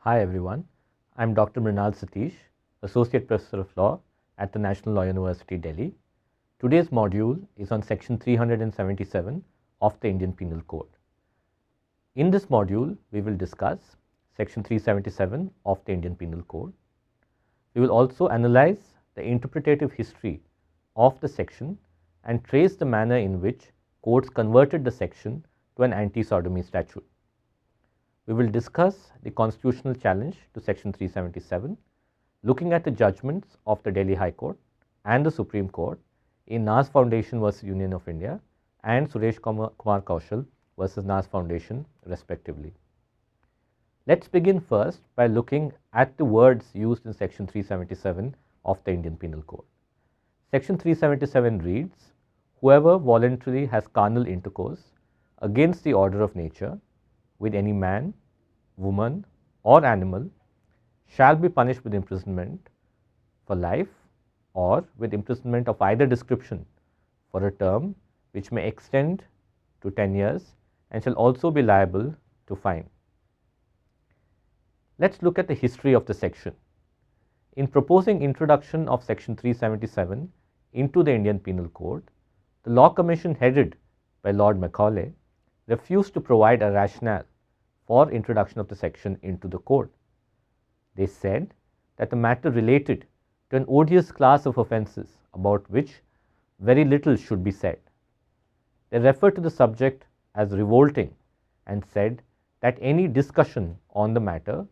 Hi everyone, I am Dr. Mrinal Satish, Associate Professor of Law at the National Law University, Delhi. Today's module is on Section 377 of the Indian Penal Code. In this module, we will discuss Section 377 of the Indian Penal Code. We will also analyze the interpretative history of the section and trace the manner in which courts converted the section to an anti-sodomy statute. We will discuss the constitutional challenge to Section 377, looking at the judgments of the Delhi High Court and the Supreme Court in Nas Foundation versus Union of India and Suresh Kumar Kaushal versus Nas Foundation respectively. Let's begin first by looking at the words used in Section 377 of the Indian Penal Code. Section 377 reads, "Whoever voluntarily has carnal intercourse against the order of nature with any man, woman or animal shall be punished with imprisonment for life or with imprisonment of either description for a term which may extend to 10 years and shall also be liable to fine." Let's look at the history of the section. In proposing introduction of Section 377 into the Indian Penal Code, the Law Commission headed by Lord Macaulay refused to provide a rationale for introduction of the section into the code. They said that the matter related to an odious class of offences about which very little should be said. They referred to the subject as revolting and said that any discussion on the matter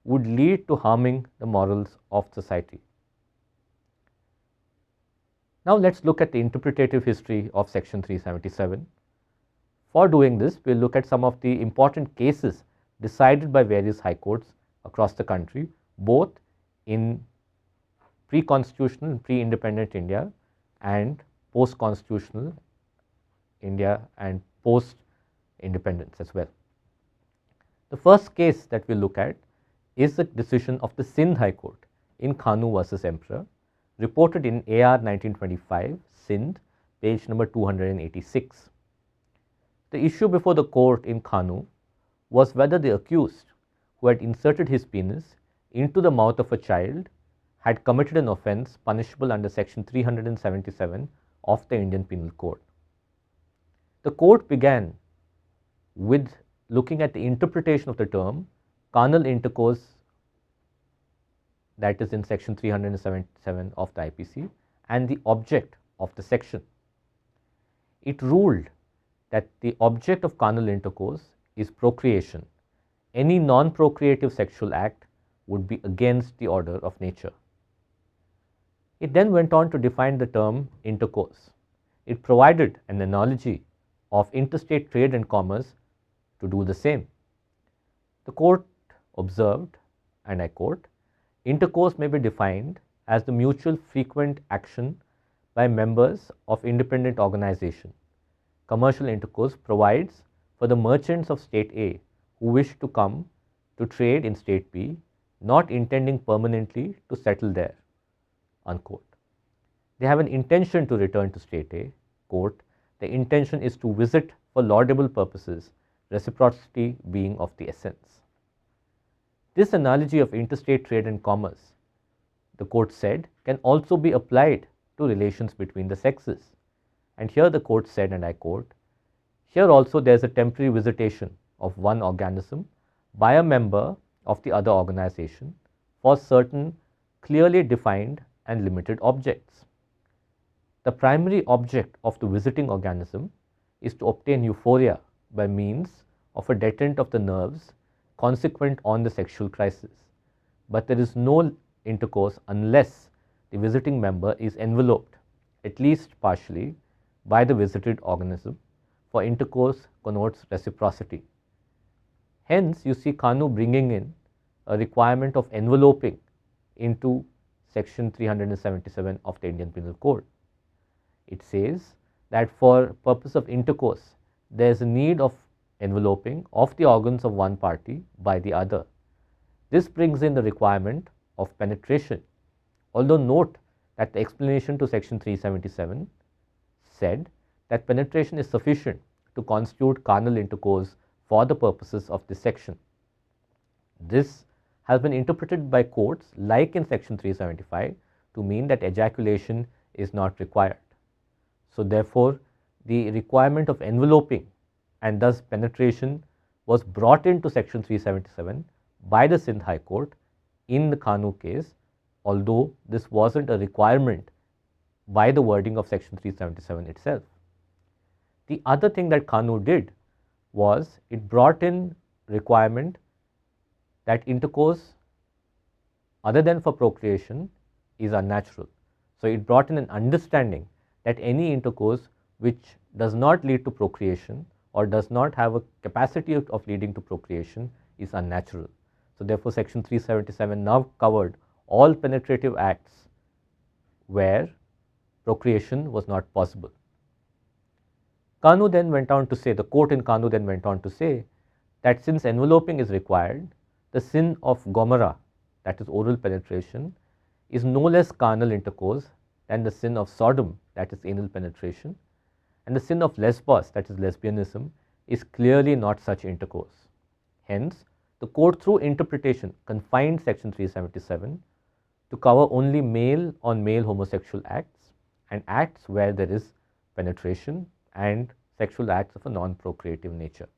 would lead to harming the morals of society. Now let's look at the interpretative history of Section 377. For doing this, we will look at some of the important cases decided by various high courts across the country, both in pre-constitutional and pre-independent India and post-constitutional India and post-independence as well. The first case that we will look at is the decision of the Sindh High Court in Khanu versus Emperor, reported in AR 1925, Sindh, page number 286. The issue before the court in Khanu was whether the accused, who had inserted his penis into the mouth of a child, had committed an offence punishable under Section 377 of the Indian Penal Code. The court began with looking at the interpretation of the term carnal intercourse, that is in Section 377 of the IPC, and the object of the section. It ruled that the object of carnal intercourse is procreation. Any non-procreative sexual act would be against the order of nature. It then went on to define the term intercourse. It provided an analogy of interstate trade and commerce to do the same. The court observed, and I quote, "Intercourse may be defined as the mutual frequent action by members of independent organization. Commercial intercourse provides for the merchants of State A who wish to come to trade in State B, not intending permanently to settle there." Unquote. They have an intention to return to State A. Quote, "The intention is to visit for laudable purposes, reciprocity being of the essence." This analogy of interstate trade and commerce, the court said, can also be applied to relations between the sexes. And here the court said, and I quote, "Here also there is a temporary visitation of one organism by a member of the other organization for certain clearly defined and limited objects. The primary object of the visiting organism is to obtain euphoria by means of a deterrent of the nerves consequent on the sexual crisis. But there is no intercourse unless the visiting member is enveloped, at least partially, by the visited organism, for intercourse connotes reciprocity." Hence, you see Khanu bringing in a requirement of enveloping into Section 377 of the Indian Penal Code. It says that for purpose of intercourse, there is a need of enveloping of the organs of one party by the other. This brings in the requirement of penetration, although note that the explanation to Section 377 said that penetration is sufficient to constitute carnal intercourse for the purposes of this section. This has been interpreted by courts, like in section 375, to mean that ejaculation is not required. So therefore, the requirement of enveloping and thus penetration was brought into section 377 by the Sindh High Court in the Kanu case, although this wasn't a requirement by the wording of section 377 itself. The other thing that Kanu did was it brought in requirement that intercourse other than for procreation is unnatural. So it brought in an understanding that any intercourse which does not lead to procreation or does not have a capacity of leading to procreation is unnatural. So therefore, section 377 now covered all penetrative acts where procreation was not possible. Kanu then went on to say, the court in Kanu then went on to say that since enveloping is required, the sin of Gomorrah, that is oral penetration, is no less carnal intercourse than the sin of Sodom, that is anal penetration, and the sin of Lesbos, that is lesbianism, is clearly not such intercourse. Hence, the court through interpretation confined section 377 to cover only male on male homosexual acts and acts where there is penetration and sexual acts of a non-procreative nature.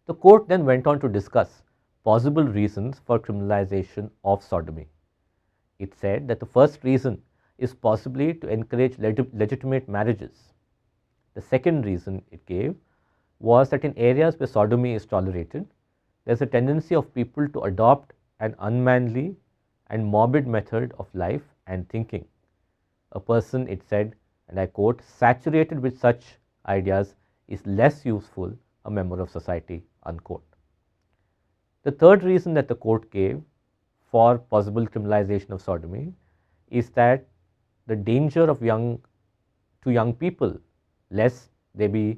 The court then went on to discuss possible reasons for criminalization of sodomy. It said that the first reason is possibly to encourage legitimate marriages. The second reason it gave was that in areas where sodomy is tolerated, there is a tendency of people to adopt an unmanly and morbid method of life and thinking. A person, it said, and I quote, saturated with such ideas is less useful a member of society, unquote. The third reason that the court gave for possible criminalization of sodomy is that the danger of young people, lest they be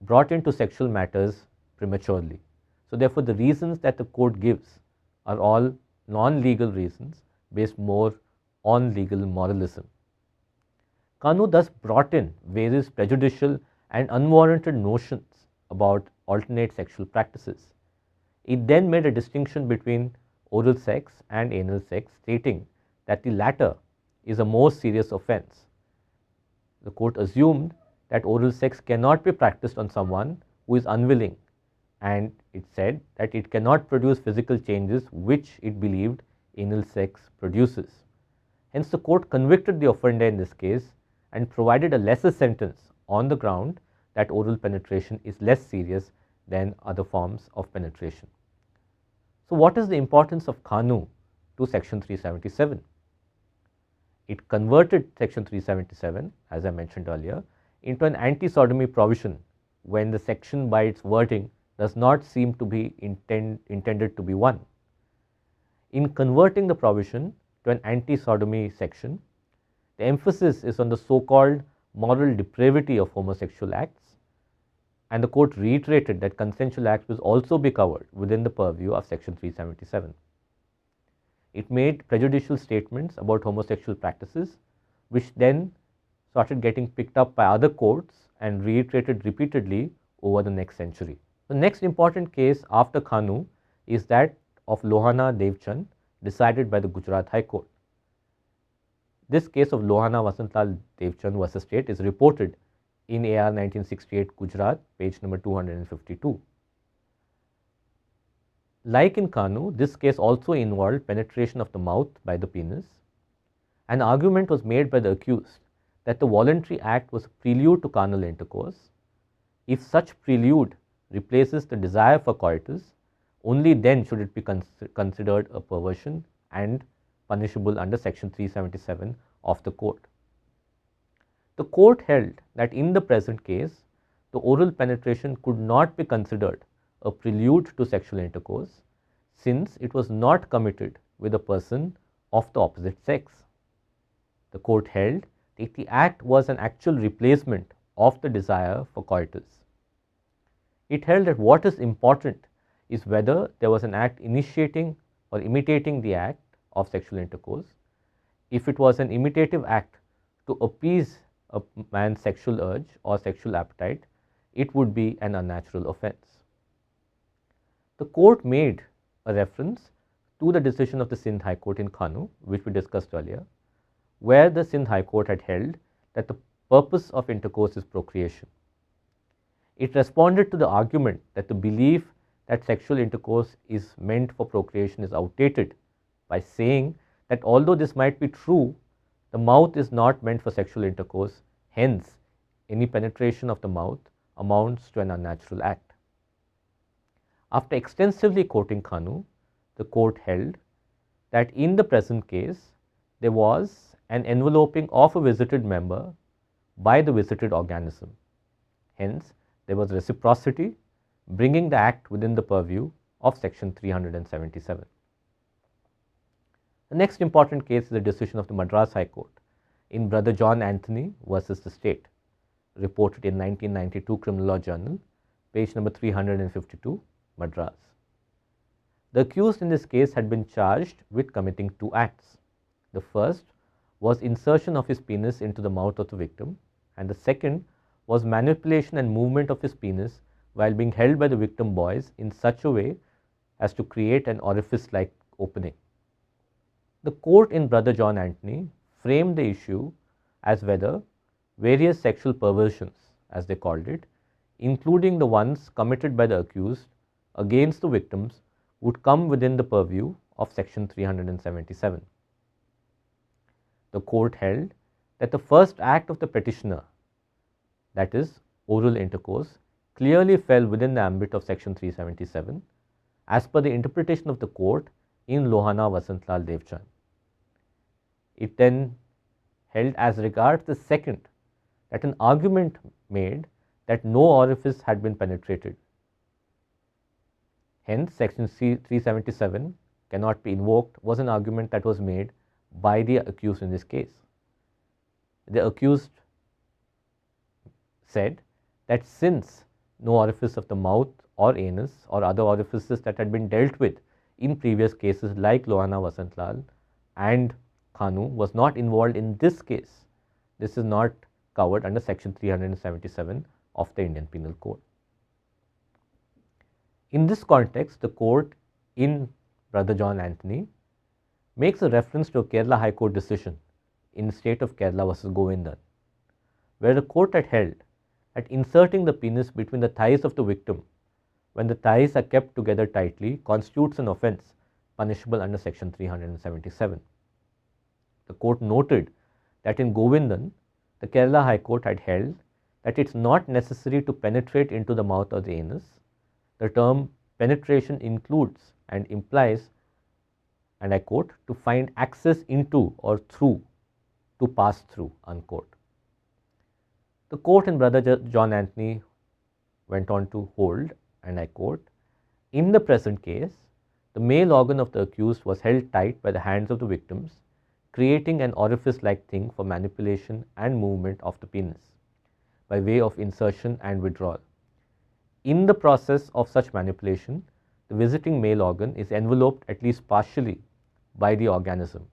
brought into sexual matters prematurely. So therefore, the reasons that the court gives are all non-legal reasons based more on legal moralism. Kanu thus brought in various prejudicial and unwarranted notions about alternate sexual practices. It then made a distinction between oral sex and anal sex, stating that the latter is a more serious offense. The court assumed that oral sex cannot be practiced on someone who is unwilling, and it said that it cannot produce physical changes which it believed anal sex produces. Hence, the court convicted the offender in this case and provided a lesser sentence on the ground that oral penetration is less serious than other forms of penetration. So, what is the importance of Kanu to section 377? It converted section 377, as I mentioned earlier, into an anti-sodomy provision when the section by its wording does not seem to be intended to be one. In converting the provision to an anti-sodomy section, the emphasis is on the so-called moral depravity of homosexual acts, and the court reiterated that consensual acts will also be covered within the purview of section 377. It made prejudicial statements about homosexual practices, which then started getting picked up by other courts and reiterated repeatedly over the next century. The next important case after Kanu is that of Lohana Devchand, decided by the Gujarat High Court. This case of Lohana Vasantlal Devchand versus State is reported in AR 1968 Gujarat, page number 252. Like in Kanu, this case also involved penetration of the mouth by the penis. An argument was made by the accused that the voluntary act was a prelude to carnal intercourse. If such prelude replaces the desire for coitus, only then should it be considered a perversion and punishable under section 377 of the code. The court held that in the present case, the oral penetration could not be considered a prelude to sexual intercourse, since it was not committed with a person of the opposite sex. The court held that the act was an actual replacement of the desire for coitus. It held that what is important is whether there was an act initiating or imitating the act of sexual intercourse. If it was an imitative act to appease a man's sexual urge or sexual appetite, it would be an unnatural offense. The court made a reference to the decision of the Sindh High Court in Khanoo, which we discussed earlier, where the Sindh High Court had held that the purpose of intercourse is procreation. It responded to the argument that the belief that sexual intercourse is meant for procreation is outdated by saying that although this might be true, the mouth is not meant for sexual intercourse, hence any penetration of the mouth amounts to an unnatural act. After extensively quoting Khanoo, the court held that in the present case, there was an enveloping of a visited member by the visited organism. Hence, there was reciprocity, bringing the act within the purview of section 377. The next important case is the decision of the Madras High Court in Brother John Anthony versus the state, reported in 1992 Criminal Law Journal, page number 352, Madras. The accused in this case had been charged with committing two acts. The first was insertion of his penis into the mouth of the victim, and the second was manipulation and movement of his penis while being held by the victim boys in such a way as to create an orifice-like opening. The court in Brother John Anthony framed the issue as whether various sexual perversions, as they called it, including the ones committed by the accused against the victims, would come within the purview of section 377. The court held that the first act of the petitioner, that is, oral intercourse, clearly fell within the ambit of section 377 as per the interpretation of the court in Lohana Vasantlal Devchand. It then held as regards the second that an argument made that no orifice had been penetrated. Hence, section 377 cannot be invoked was an argument that was made by the accused in this case. The accused said that since no orifice of the mouth or anus or other orifices that had been dealt with in previous cases like Lohana Vasantlal and Khanoo was not involved in this case, this is not covered under section 377 of the Indian Penal Code. In this context, the court in Brother John Anthony makes a reference to a Kerala High Court decision in the state of Kerala versus Govindan, where the court had held that inserting the penis between the thighs of the victim when the thighs are kept together tightly constitutes an offence punishable under section 377. The court noted that in Govindan, the Kerala High Court had held that it is not necessary to penetrate into the mouth or the anus. The term penetration includes and implies, and I quote, to find access into or through, to pass through, unquote. The court in Brother John Anthony went on to hold, and I quote, in the present case, the male organ of the accused was held tight by the hands of the victims, creating an orifice-like thing for manipulation and movement of the penis by way of insertion and withdrawal. In the process of such manipulation, the visiting male organ is enveloped at least partially by the organism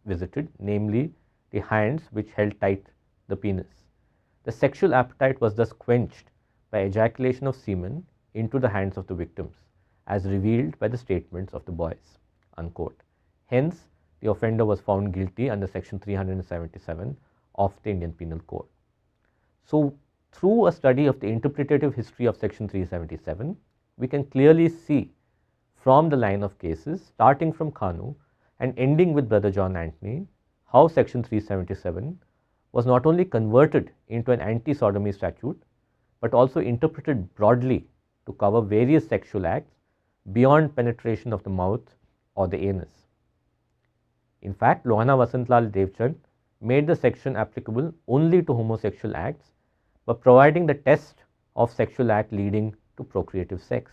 visited, namely the hands which held tight the penis. The sexual appetite was thus quenched by ejaculation of semen into the hands of the victims, as revealed by the statements of the boys, unquote. Hence, the offender was found guilty under section 377 of the Indian Penal Code. So, through a study of the interpretative history of section 377, we can clearly see from the line of cases starting from Khanoo and ending with Brother John Anthony how section 377 was not only converted into an anti-sodomy statute, but also interpreted broadly to cover various sexual acts beyond penetration of the mouth or the anus. In fact, Lohana Vasantlal Devchand made the section applicable only to homosexual acts, but providing the test of sexual act leading to procreative sex.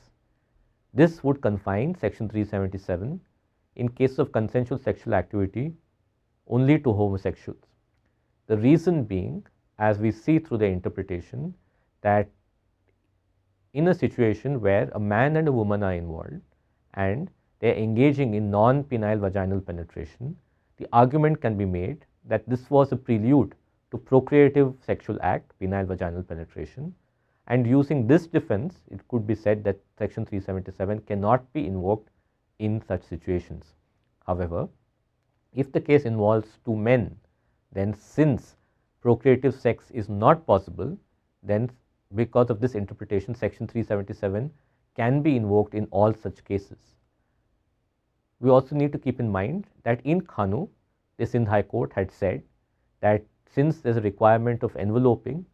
This would confine section 377 in case of consensual sexual activity only to homosexuals. The reason being, as we see through the interpretation, that in a situation where a man and a woman are involved and they are engaging in non-penile vaginal penetration, the argument can be made that this was a prelude to procreative sexual act, penile vaginal penetration, and using this defense, it could be said that section 377 cannot be invoked in such situations. However, if the case involves two men, then since procreative sex is not possible, then because of this interpretation, section 377 can be invoked in all such cases. We also need to keep in mind that in Khanu, the Sindh High Court had said that since there is a requirement of enveloping,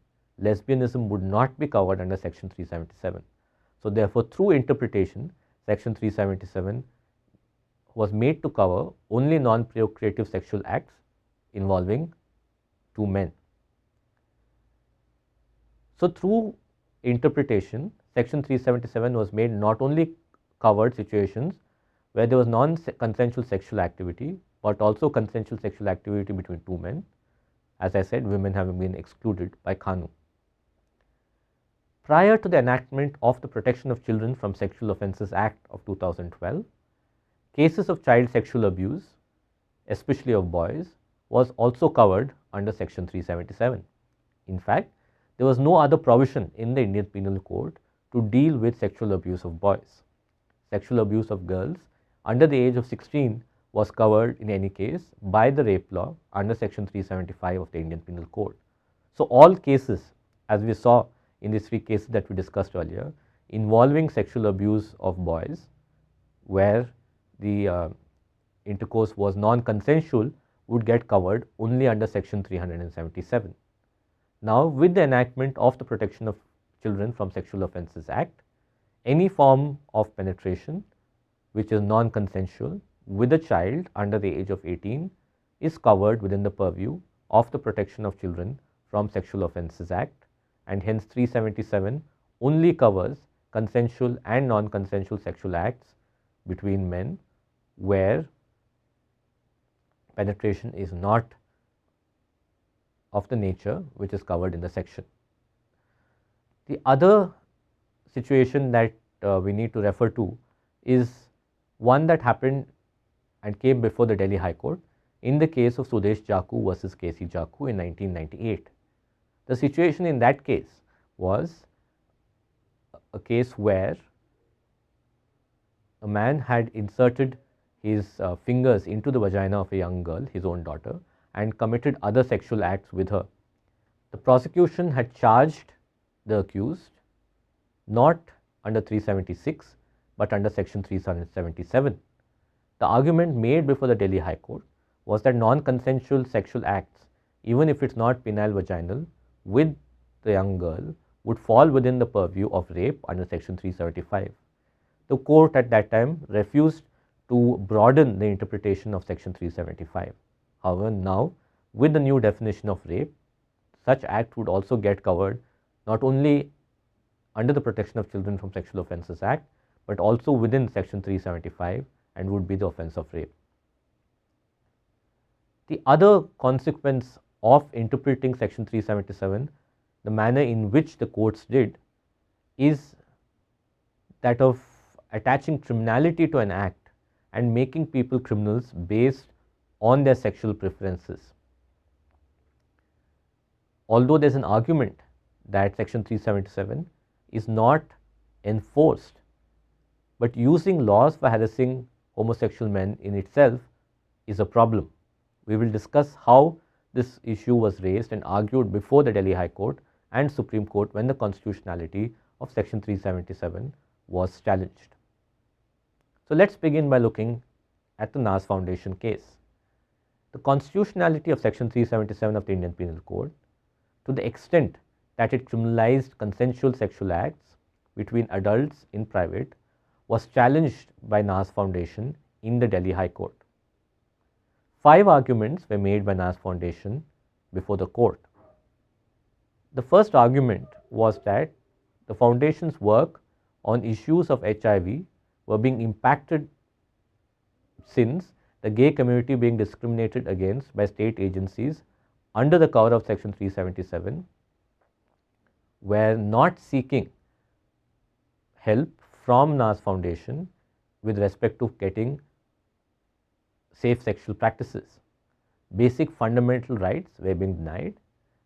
lesbianism would not be covered under section 377. So therefore, through interpretation, section 377 was made to cover only non-procreative sexual acts involving two men. So through interpretation, section 377 was made not only covered situations where there was non-consensual sexual activity, but also consensual sexual activity between two men. As I said, women having been excluded by Khanu. Prior to the enactment of the Protection of Children from Sexual Offences Act of 2012, cases of child sexual abuse, especially of boys, was also covered under section 377. In fact, there was no other provision in the Indian Penal Code to deal with sexual abuse of boys. Sexual abuse of girls under the age of 16 was covered in any case by the rape law under section 375 of the Indian Penal Code. So all cases, as we saw in these three cases that we discussed earlier, involving sexual abuse of boys, where the intercourse was non-consensual, would get covered only under section 377. Now, with the enactment of the Protection of Children from Sexual Offences Act, any form of penetration which is non-consensual with a child under the age of 18 is covered within the purview of the Protection of Children from Sexual Offences Act, and hence 377 only covers consensual and non-consensual sexual acts between men where penetration is not of the nature which is covered in the section. The other situation that we need to refer to is one that happened and came before the Delhi High Court in the case of Sudesh Jaku versus KC Jaku in 1998. The situation in that case was a case where a man had inserted his fingers into the vagina of a young girl, his own daughter, and committed other sexual acts with her. The prosecution had charged the accused not under 376 but under section 377. The argument made before the Delhi High Court was that non-consensual sexual acts, even if it's not penile vaginal, with the young girl would fall within the purview of rape under section 375. The court at that time refused to broaden the interpretation of section 375. However, now with the new definition of rape, such act would also get covered not only under the Protection of Children from Sexual Offences Act, but also within section 375 and would be the offence of rape. The other consequence of interpreting section 377, the manner in which the courts did, is that of attaching criminality to an act and making people criminals based on their sexual preferences. Although there is an argument that section 377 is not enforced, but using laws for harassing homosexual men in itself is a problem. We will discuss how this issue was raised and argued before the Delhi High Court and Supreme Court when the constitutionality of section 377 was challenged. So let's begin by looking at the Naz Foundation case. The constitutionality of section 377 of the Indian Penal Code, to the extent that it criminalized consensual sexual acts between adults in private, was challenged by Naz Foundation in the Delhi High Court. 5 arguments were made by Naz Foundation before the court. The first argument was that the foundation's work on issues of HIV were being impacted since the gay community being discriminated against by state agencies under the cover of section 377 were not seeking help from Naz Foundation with respect to getting safe sexual practices. Basic fundamental rights were being denied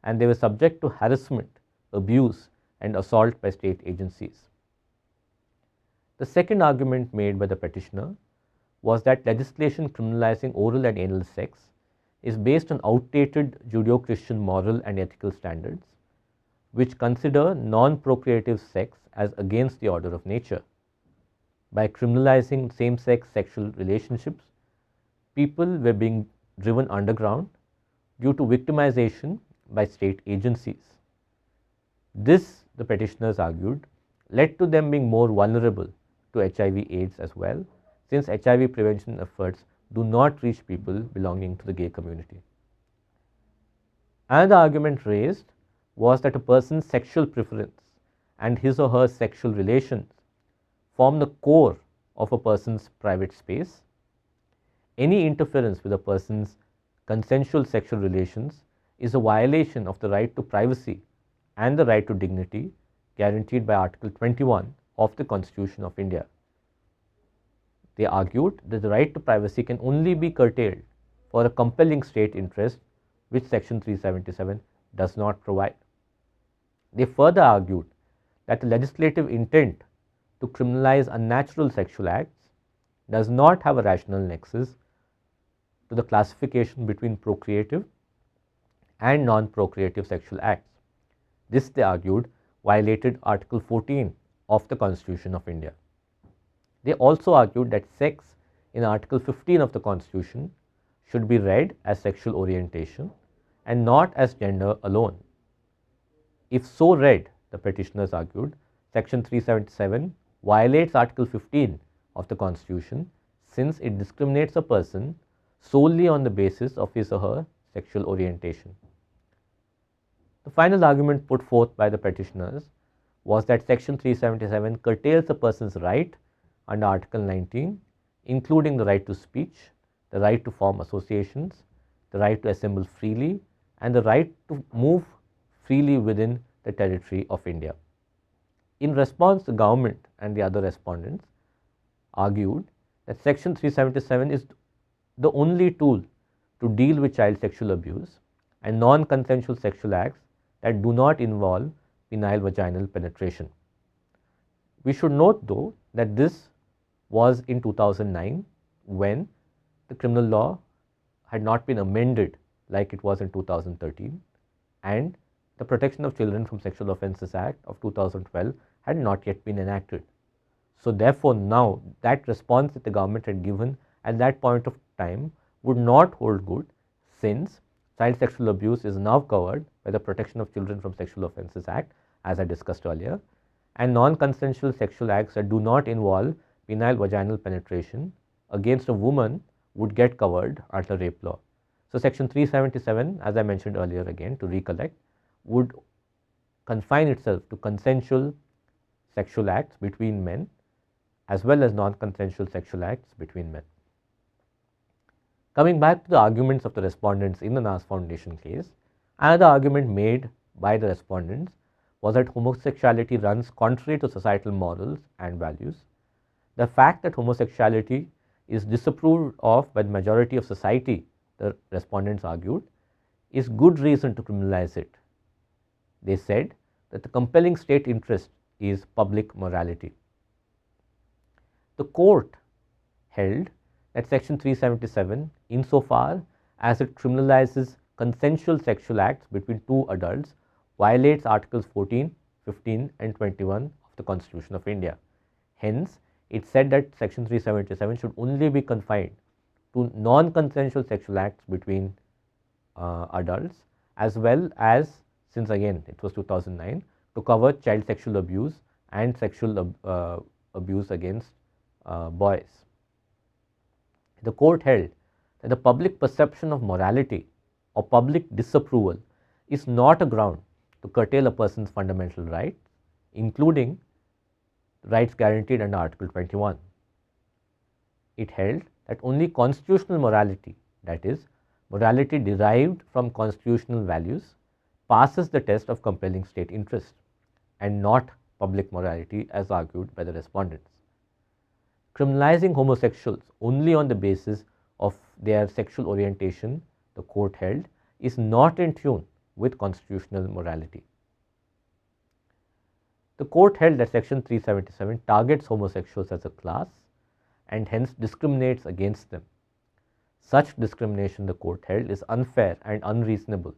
and they were subject to harassment, abuse and assault by state agencies. The second argument made by the petitioner was that legislation criminalizing oral and anal sex is based on outdated Judeo-Christian moral and ethical standards, which consider non-procreative sex as against the order of nature. By criminalizing same-sex sexual relationships, people were being driven underground due to victimization by state agencies. This, the petitioners argued, led to them being more vulnerable to HIV/AIDS as well, since HIV prevention efforts do not reach people belonging to the gay community. Another argument raised was that a person's sexual preference and his or her sexual relations form the core of a person's private space. Any interference with a person's consensual sexual relations is a violation of the right to privacy and the right to dignity guaranteed by Article 21 of the Constitution of India. They argued that the right to privacy can only be curtailed for a compelling state interest, which Section 377 does not provide. They further argued that the legislative intent to criminalize unnatural sexual acts does not have a rational nexus to the classification between procreative and non-procreative sexual acts. This, they argued, violated Article 14 of the Constitution of India. They also argued that sex in Article 15 of the Constitution should be read as sexual orientation and not as gender alone. If so read, the petitioners argued, Section 377 violates Article 15 of the Constitution, since it discriminates a person solely on the basis of his or her sexual orientation. The final argument put forth by the petitioners was that Section 377 curtails a person's right under Article 19, including the right to speech, the right to form associations, the right to assemble freely, and the right to move freely within the territory of India. In response, the government and the other respondents argued that Section 377 is the only tool to deal with child sexual abuse and non-consensual sexual acts that do not involve penile vaginal penetration. We should note, though, that this was in 2009, when the criminal law had not been amended like it was in 2013, and the Protection of Children from Sexual Offences Act of 2012 had not yet been enacted. So therefore, now that response that the government had given at that point of time would not hold good, since child sexual abuse is now covered by the Protection of Children from Sexual Offences Act, as I discussed earlier, and non-consensual sexual acts that do not involve penile vaginal penetration against a woman would get covered under rape law. So Section 377, as I mentioned earlier again to recollect, would confine itself to consensual sexual acts between men as well as non-consensual sexual acts between men. Coming back to the arguments of the respondents in the Nas Foundation case, another argument made by the respondents was that homosexuality runs contrary to societal morals and values. The fact that homosexuality is disapproved of by the majority of society, the respondents argued, is good reason to criminalize it. They said that the compelling state interest is public morality. The court held that Section 377, insofar as it criminalizes consensual sexual acts between two adults, violates Articles 14, 15 and 21 of the Constitution of India. Hence, it said that Section 377 should only be confined to non-consensual sexual acts between adults, as well as, since again it was 2009, to cover child sexual abuse and sexual abuse against boys. The court held that the public perception of morality or public disapproval is not a ground to curtail a person's fundamental rights, including rights guaranteed under Article 21. It held that only constitutional morality, that is, morality derived from constitutional values, passes the test of compelling state interest, and not public morality as argued by the respondents. Criminalizing homosexuals only on the basis of their sexual orientation, the court held, is not in tune with constitutional morality. The court held that Section 377 targets homosexuals as a class and hence discriminates against them. Such discrimination, the court held, is unfair and unreasonable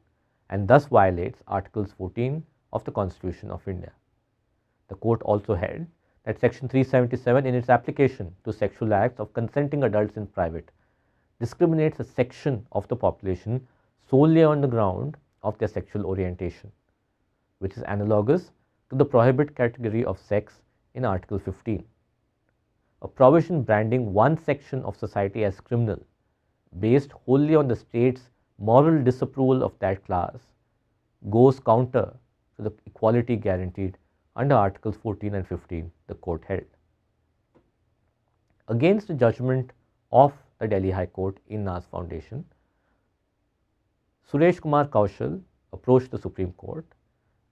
and thus violates Articles 14 of the Constitution of India. The court also held that Section 377 in its application to sexual acts of consenting adults in private discriminates a section of the population solely on the ground of their sexual orientation, which is analogous to the prohibited category of sex in Article 15. A provision branding one section of society as criminal based wholly on the state's moral disapproval of that class goes counter to the equality guaranteed under Articles 14 and 15, the court held. Against the judgment of the Delhi High Court in Naz Foundation, Suresh Kumar Kaushal approached the Supreme Court,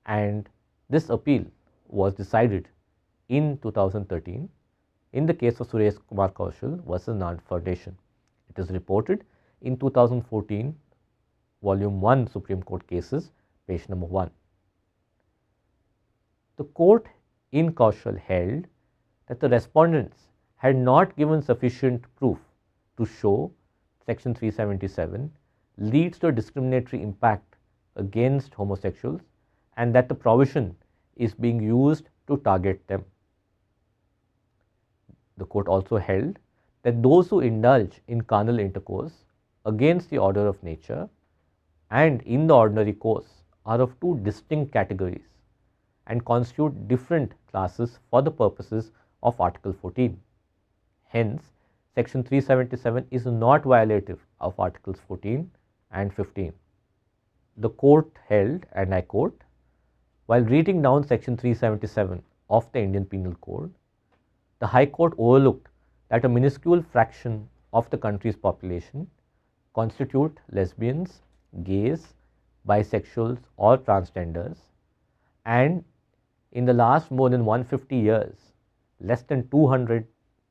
and this appeal was decided in 2013 in the case of Suresh Kumar Kaushal versus Naz Foundation. It is reported in 2014 Volume 1 Supreme Court Cases, page number 1. The court in Kaushal held that the respondents had not given sufficient proof to show Section 377 leads to a discriminatory impact against homosexuals and that the provision is being used to target them. The court also held that those who indulge in carnal intercourse against the order of nature and in the ordinary course are of two distinct categories and constitute different classes for the purposes of Article 14. Hence, Section 377 is not violative of Articles 14 and 15. The court held, and I quote, while reading down Section 377 of the Indian Penal Code, the High Court overlooked that a minuscule fraction of the country's population constitute lesbians, gays, bisexuals or transgenders, and in the last more than 150 years, less than 200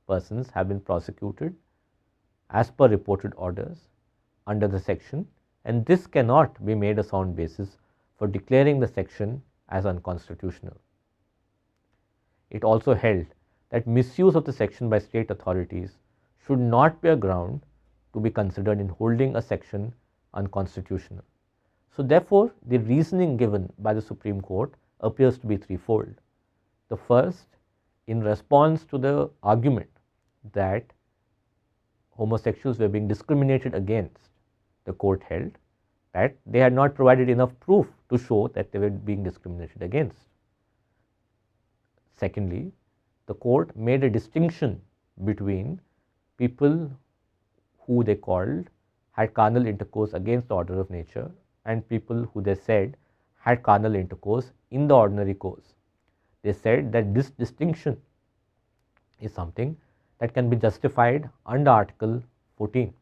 persons have been prosecuted as per reported orders under the section, and this cannot be made a sound basis for declaring the section as unconstitutional. It also held that misuse of the section by state authorities should not be a ground to be considered in holding a section unconstitutional. So therefore, the reasoning given by the Supreme Court appears to be threefold. The first, in response to the argument that homosexuals were being discriminated against, the court held that they had not provided enough proof to show that they were being discriminated against. Secondly, the court made a distinction between people who they called had carnal intercourse against the order of nature and people who they said had carnal intercourse in the ordinary course. They said that this distinction is something that can be justified under Article 14.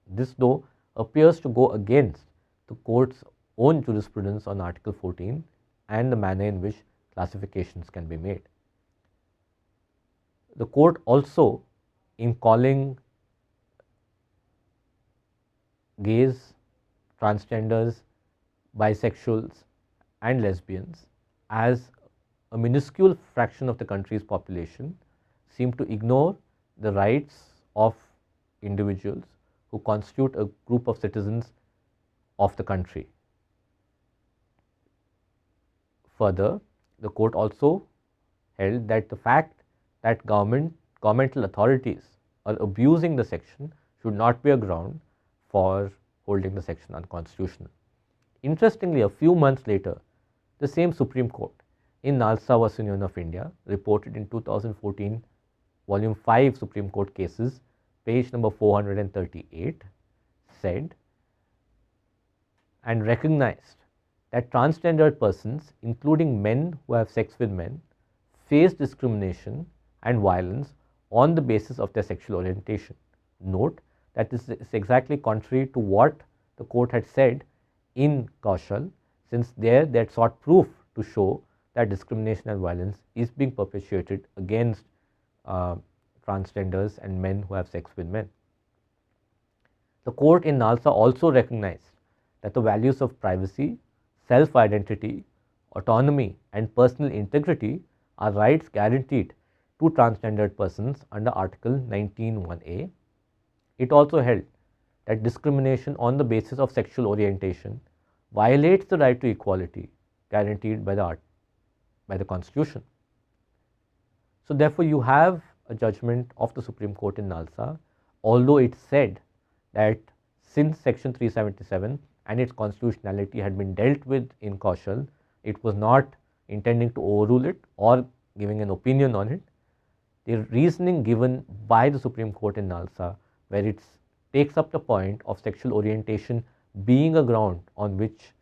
This, though, appears to go against the court's own jurisprudence on Article 14 and the manner in which classifications can be made. The court also, in calling gays, transgenders, bisexuals and lesbians as a minuscule fraction of the country's population, seem to ignore the rights of individuals who constitute a group of citizens of the country. Further, the court also held that the fact that governmental authorities are abusing the section should not be a ground for holding the section unconstitutional. Interestingly, a few months later, the same Supreme Court in Nalsa vs. Union of India reported in 2014 Volume 5 Supreme Court Cases, page number 438, said and recognized that transgendered persons, including men who have sex with men, face discrimination and violence on the basis of their sexual orientation. Note that this is exactly contrary to what the court had said in Kaushal, since there they had sought proof to show that discrimination and violence is being perpetuated against transgenders and men who have sex with men. The court in Nalsa also recognized that the values of privacy, self-identity, autonomy and personal integrity are rights guaranteed to transgendered persons under Article 19(1)(a). It also held that discrimination on the basis of sexual orientation violates the right to equality guaranteed by the Constitution. So therefore, you have a judgment of the Supreme Court in Nalsa, although it said that since Section 377 and its constitutionality had been dealt with in Kaushal, it was not intending to overrule it or giving an opinion on it. The reasoning given by the Supreme Court in Nalsa, where it takes up the point of sexual orientation being a ground on which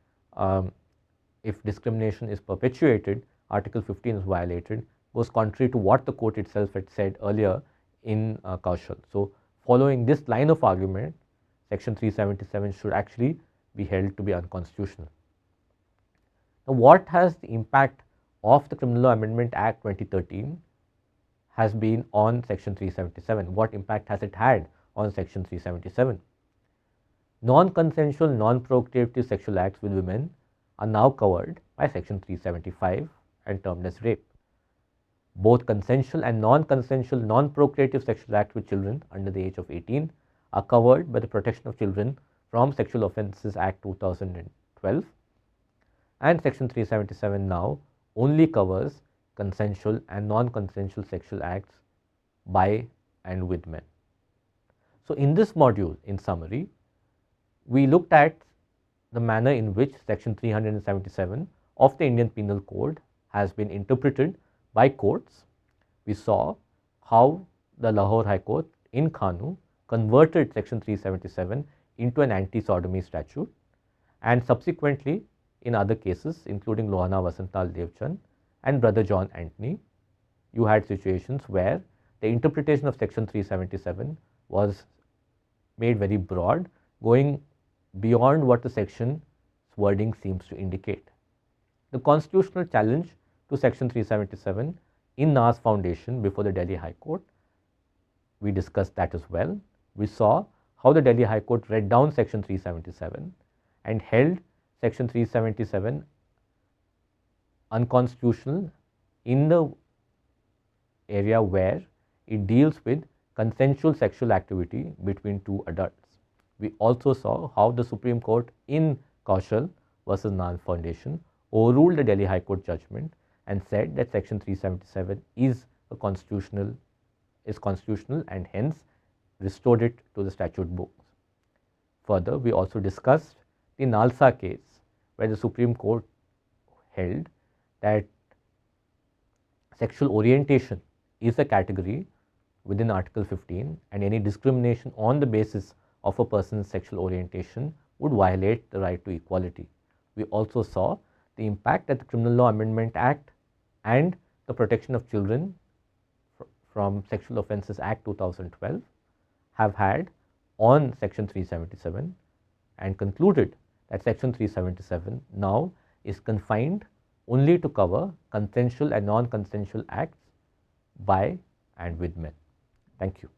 if discrimination is perpetuated, Article 15 is violated, was contrary to what the court itself had said earlier in Kaushal. So, following this line of argument, Section 377 should actually be held to be unconstitutional. Now, what has the impact of the Criminal Law Amendment Act 2013 has been on Section 377? What impact has it had on Section 377? Non-consensual, non-procreative sexual acts with women are now covered by Section 375 and termed as rape. Both consensual and non-consensual, non-procreative sexual acts with children under the age of 18 are covered by the Protection of Children from Sexual Offences Act 2012, and Section 377 now only covers consensual and non-consensual sexual acts by and with men. So, in this module, in summary, we looked at the manner in which Section 377 of the Indian Penal Code has been interpreted by courts. We saw how the Lahore High Court in Khanu converted Section 377 into an anti-sodomy statute, and subsequently in other cases including Lohana Vasantal Devchand and Brother John Anthony, you had situations where the interpretation of Section 377 was made very broad, going beyond what the section's wording seems to indicate. The constitutional challenge to Section 377 in Nas Foundation before the Delhi High Court, we discussed that as well. We saw how the Delhi High Court read down Section 377 and held Section 377 unconstitutional in the area where it deals with consensual sexual activity between two adults. We also saw how the Supreme Court in Kaushal versus Nas Foundation overruled the Delhi High Court judgment and said that Section 377 is constitutional and hence restored it to the statute books. Further, we also discussed the Nalsa case where the Supreme Court held that sexual orientation is a category within Article 15 and any discrimination on the basis of a person's sexual orientation would violate the right to equality. We also saw the impact that the Criminal Law Amendment Act and the Protection of Children from Sexual Offences Act 2012 have had on Section 377 and concluded that Section 377 now is confined only to cover consensual and non-consensual acts by and with men. Thank you.